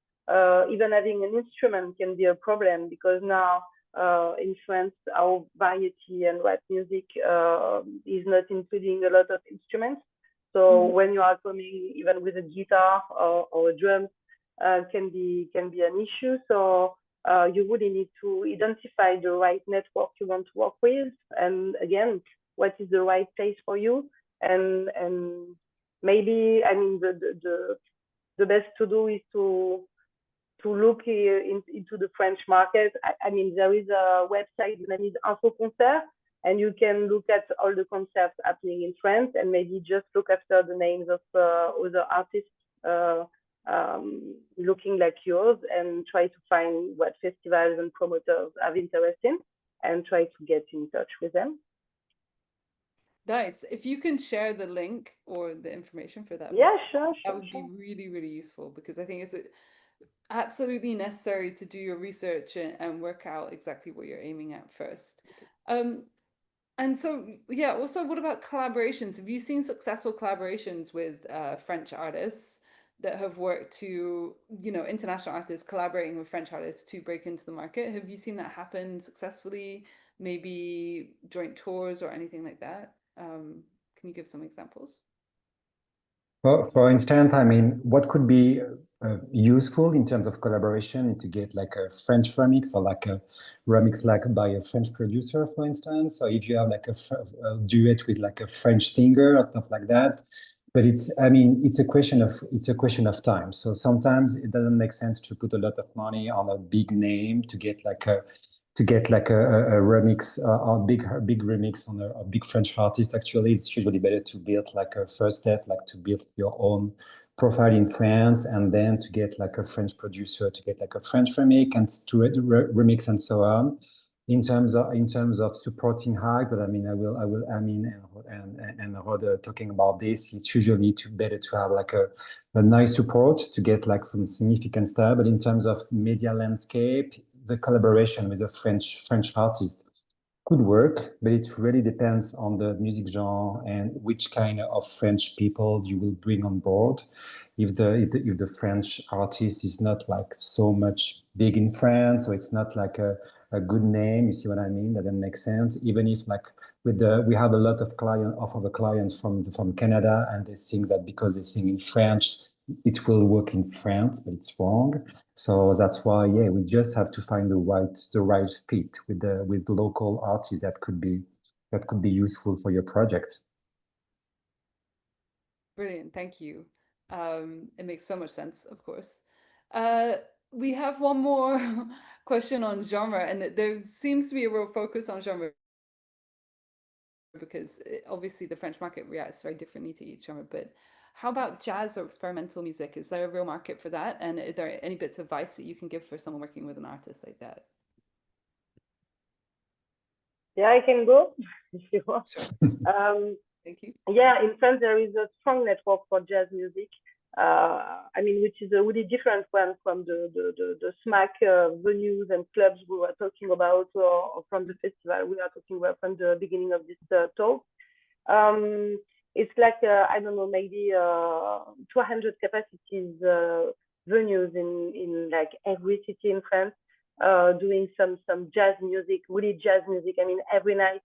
even having an instrument can be a problem because now in France our variety and rap music is not including a lot of instruments. So when you are coming even with a guitar or a drum, can be an issue. So you really need to identify the right network you want to work with, and again, what is the right place for you, and maybe, I mean, the best to do is to look into the French market. I mean, there is a website that is Info Concert, and you can look at all the concerts happening in France, and maybe just look after the names of other artists looking like yours, and try to find what festivals and promoters have interest in, and try to get in touch with them. Nice. If you can share the link or the information for that, Yeah, sure. that would be really, really useful, because I think it's absolutely necessary to do your research and work out exactly what you're aiming at first. And so, yeah, also, what about collaborations? Have you seen successful collaborations with French artists that have worked to, you know, international artists collaborating with French artists to break into the market? Have you seen that happen successfully? Maybe joint tours or anything like that? Can you give some examples? For instance, I mean, what could be useful in terms of collaboration to get like a French remix, or like a remix like by a French producer, for instance, or if you have like a duet with like a French singer or stuff like that. But I mean, it's a question of time. So sometimes it doesn't make sense to put a lot of money on a big name to get like to get like a remix, a big remix on a big French artist. Actually, it's usually better to build like a first step, like to build your own profile in France, and then to get like a French producer to get like a French remix and to remix and so on. In terms of supporting Hack, but I mean, I will I mean, and Rod talking about this. It's usually better to have like a nice support to get like some significant stuff. But in terms of media landscape, the collaboration with a French artist could work, but it really depends on the music genre and which kind of French people you will bring on board. If the French artist is not like so much big in France, or it's not like a good name, you see what I mean? That doesn't make sense. Even if like we have a lot of clients from Canada, and they think that because they sing in French, it will work in France, but it's wrong. So that's why, yeah, we just have to find the right fit with local artists that could be useful for your project. Brilliant, thank you. It makes so much sense, of course. We have one more question on genre, and there seems to be a real focus on genre because obviously the French market reacts very differently to each genre. But how about jazz or experimental music? Is there a real market for that? And are there any bits of advice that you can give for someone working with an artist like that? Yeah, I can go if you want. Sure. Thank you. Yeah, in France there is a strong network for jazz music. I mean, which is a really different one from the Smac venues and clubs we were talking about, or from the festival we are talking about from the beginning of this talk. It's like I don't know, maybe 200 capacities venues in like every city in France, doing some jazz music, really jazz music. I mean, every night,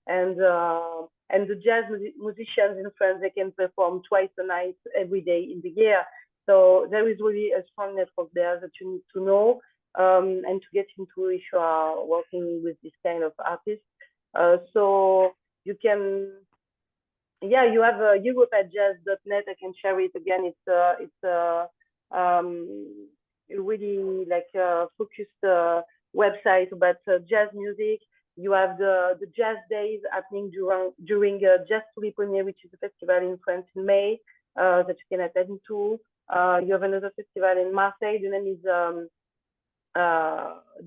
and the jazz musicians in France, they can perform twice a night every day in the year. So there is really a strong network there that you need to know and to get into if you are working with this kind of artists. So you can, yeah, you have europe@jazz.net. I can share it again. It's really like a focused website about jazz music. You have the jazz days happening during Jazz Tuliponier, which is a festival in France in May that you can attend to. You have another festival in Marseille. The name is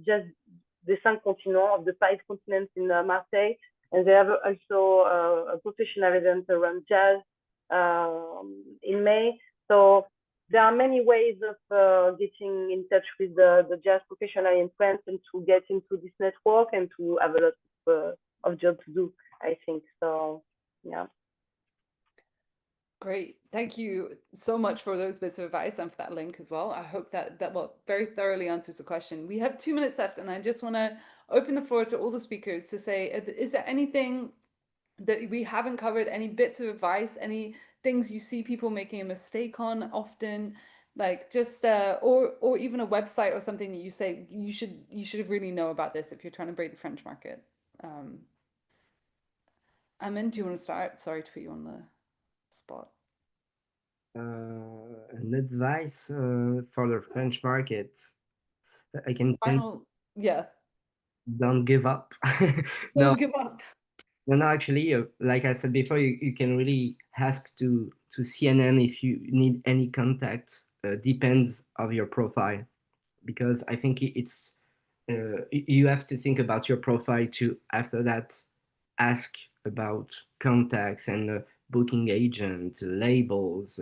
Jazz des 5 continents, of the 5 continents in Marseille. And they have also a professional event around jazz in May. So there are many ways of getting in touch with the jazz professional in France and to get into this network and to have a lot of job to do, I think. So, yeah. Great. Thank you so much for those bits of advice and for that link as well. I hope that very thoroughly answers the question. We have 2 minutes left, and I just want to open the floor to all the speakers to say, is there anything that we haven't covered, any bits of advice, any things you see people making a mistake on often, like just or even a website or something that you say you should really know about this if you're trying to break the French market? Amin, do you want to start? Sorry to put you on the spot. An advice for the French market, I can think, Yeah. don't give up. No, Don't give up. no, actually, like I said before, you can really ask to CNN if you need any contact. Depends of your profile, because I think it's you have to think about your profile to after that ask about contacts and booking agent, labels.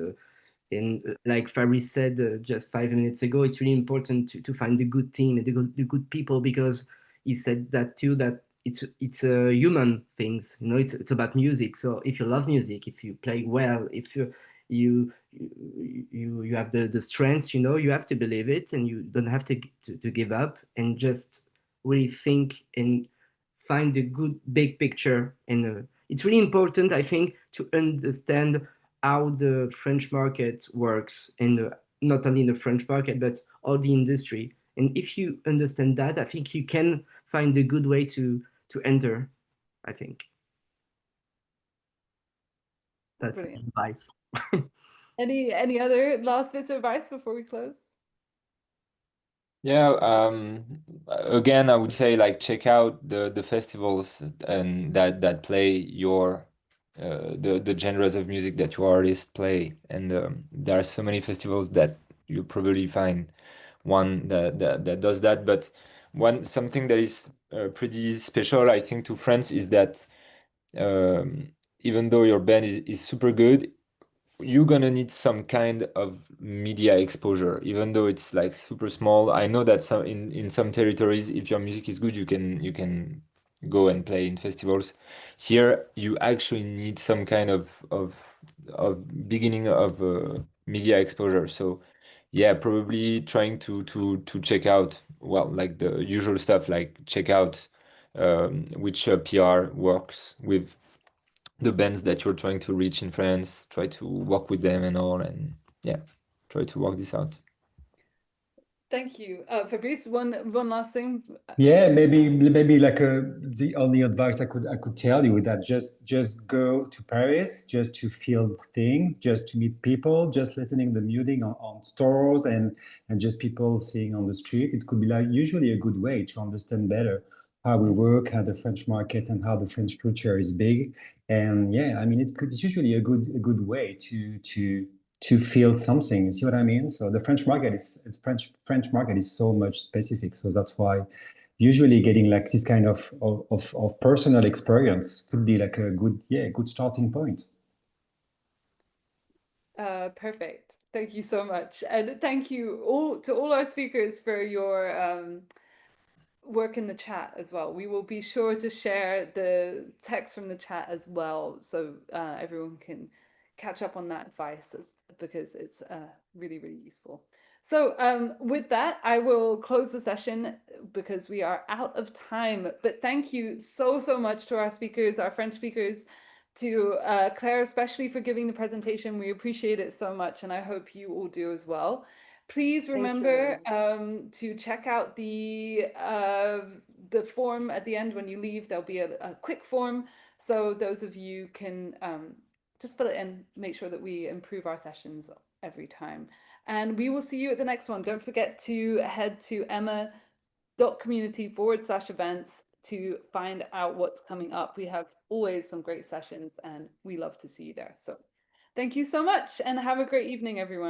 And like Fabrice said just 5 minutes ago, it's really important to find the good team and the good people, because he said that too, that it's a human things, you know, it's about music. So if you love music, if you play well, if you have the strength, you know, you have to believe it, and you don't have to give up, and just really think and find the good big picture. And it's really important, I think, to understand how the French market works, and not only in the French market, but all the industry. And if you understand that, I think you can find a good way to enter, I think. That's my advice. Any other last bits of advice before we close? Yeah, again, I would say like check out the festivals and that play your the genres of music that your artists play, and there are so many festivals that you'll probably find one that does that. But something that is pretty special, I think, to France is that even though your band is super good, you're gonna need some kind of media exposure, even though it's like super small. I know that in some territories, if your music is good, you can go and play in festivals. Here, you actually need some kind of beginning of media exposure. So, yeah, probably trying to check out, well, like the usual stuff, like check out which PR works with the bands that you're trying to reach in France, try to work with them and all, and yeah, try to work this out. Thank you. Fabrice, one last thing. Yeah, maybe like the only advice I could tell you is that just go to Paris, just to feel things, just to meet people, just listening the music on stores and just people seeing on the street. It could be like usually a good way to understand better how we work, how the French market and how the French culture is big. And yeah, I mean it's usually a good way to feel something. You see what I mean? So the French market French market is so much specific. So that's why usually getting like this kind of personal experience could be like a good starting point. Perfect. Thank you so much. And thank you to all our speakers for your work in the chat as well. We will be sure to share the text from the chat as well, so everyone can catch up on that advice because it's really, really useful. So with that, I will close the session because we are out of time. But thank you so much to our speakers, our French speakers, to Claire especially for giving the presentation. We appreciate it so much, and I hope you all do as well. Please remember to check out the form at the end when you leave. There'll be a quick form, so those of you can just fill it in, make sure that we improve our sessions every time. And we will see you at the next one. Don't forget to head to emma.community/events to find out what's coming up. We have always some great sessions and we love to see you there. So thank you so much and have a great evening, everyone.